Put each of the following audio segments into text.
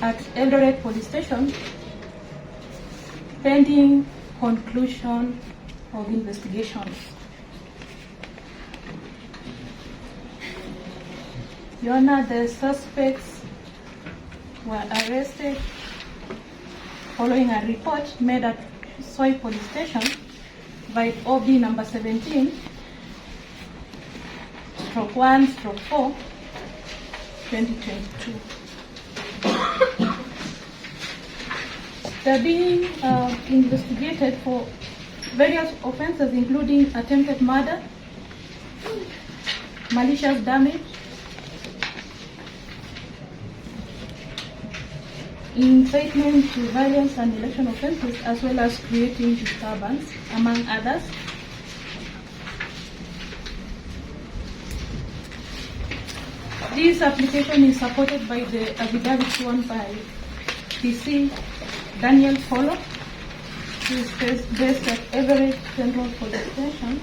at Eldoret Police Station pending conclusion of investigations. Your Honor, the suspects were arrested following a report made at Soy Police Station by OB number 17, /1/4, 2022. They're being investigated for various offenses including attempted murder, malicious damage, incitement to violence and election offenses, as well as creating disturbance, among others. This application is supported by the affidavit sworn by PC Daniel Follow, who is based at Everett Central Police Station.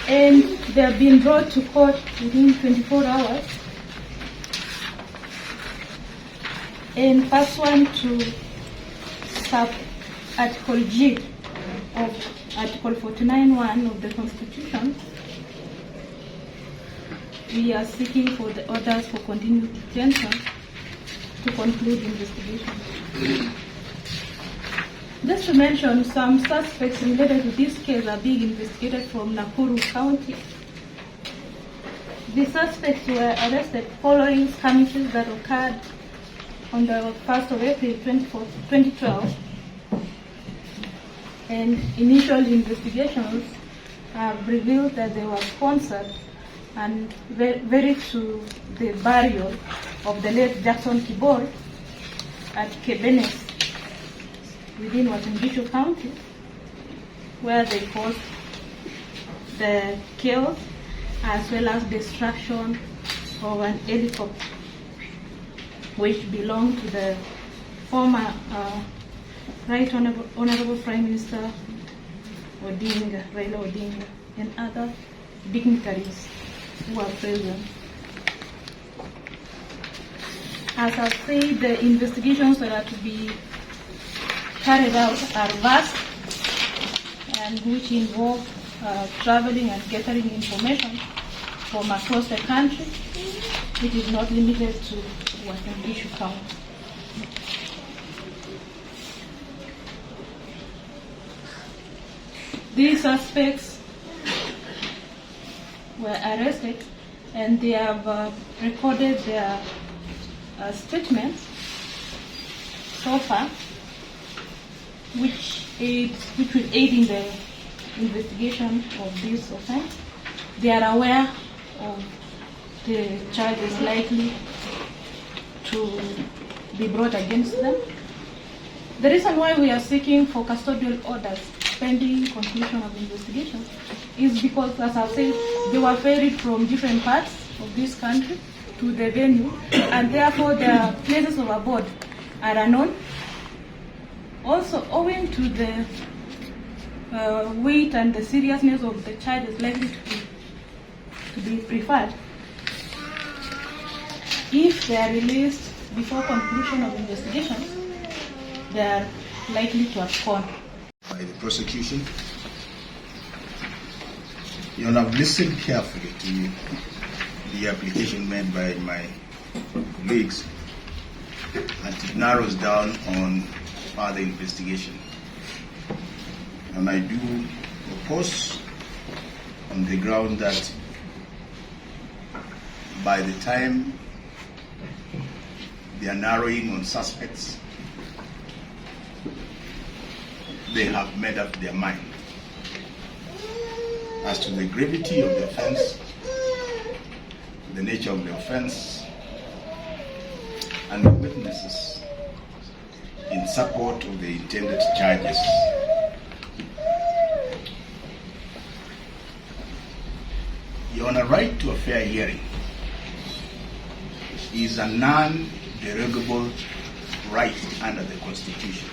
And they have been brought to court within 24 hours. And pursuant to sub-article G of Article 49(1) of the Constitution, we are seeking for the orders for continued detention to conclude investigation. Just to mention, some suspects related to this case are being investigated from Nakuru County. The suspects were arrested following skirmishes that occurred on the 1st of April 2012. And initial investigations have revealed that they were sponsored and very to the burial of the late Jackson Kibor at Kebenes within Wasingishu County, where they caused the chaos as well as destruction of an helicopter which belonged to the former Right Honorable Prime Minister Odinga, Raila Odinga, and other dignitaries who are present. As I said, the investigations that are to be carried out are vast and which involve traveling and gathering information from across the country. It is not limited to Wasingishu County. These suspects were arrested and they have recorded their statements so far, which will aid in the investigation of this offense. They are aware of the charges likely to be brought against them. The reason why we are seeking for custodial orders pending conclusion of investigation is because, as I've said, they were ferried from different parts of this country to the venue, and therefore their places of abode are unknown. Also, owing to the weight and the seriousness of the charges likely to be preferred, if they are released before conclusion of investigation, they are likely to abscond. By the prosecution, you have listened carefully to the application made by my colleagues, and it narrows down on further investigation. And I do oppose on the ground that by the time they are narrowing on suspects, they have made up their mind as to the gravity of the offense, the nature of the offense, and the witnesses in support of the intended charges. Your Honor, right to a fair hearing is a non-derogable right under the Constitution.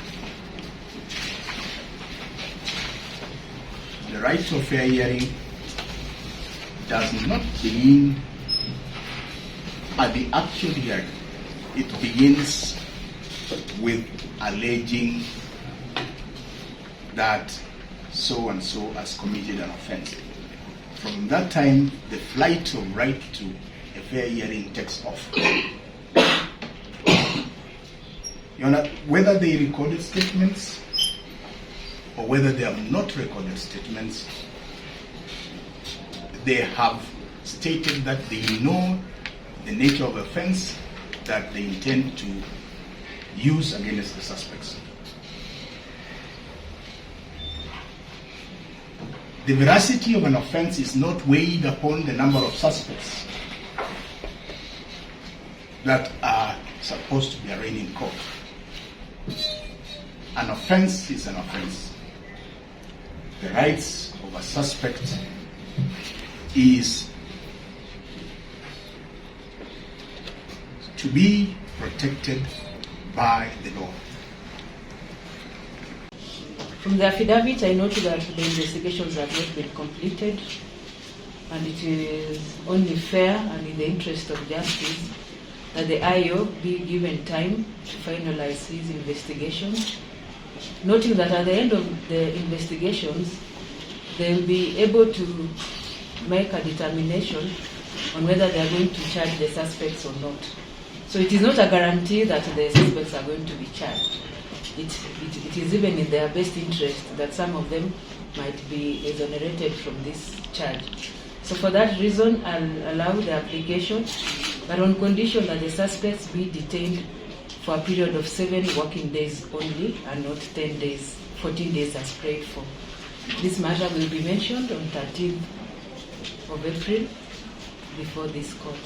The right to a fair hearing does not begin at the actual hearing. It begins with alleging that so and so has committed an offense. From that time, the flight of right to a fair hearing takes off. Your Honor, whether they recorded statements or whether they have not recorded statements, they have stated that they know the nature of offense that they intend to use against the suspects. The veracity of an offense is not weighed upon the number of suspects that are supposed to be arraigned in court. An offense is an offense. The rights of a suspect is to be protected by the law. From the affidavit, I noted that the investigations have not been completed, and it is only fair and in the interest of justice that the IO be given time to finalize his investigations, noting that at the end of the investigations, they will be able to make a determination on whether they are going to charge the suspects or not. So it is not a guarantee that the suspects are going to be charged. It is even in their best interest that some of them might be exonerated from this charge. So for that reason, I'll allow the application, but on condition that the suspects be detained for a period of 7 working days only and not 10 days, 14 days as prayed for. This matter will be mentioned on 13th of April before this court.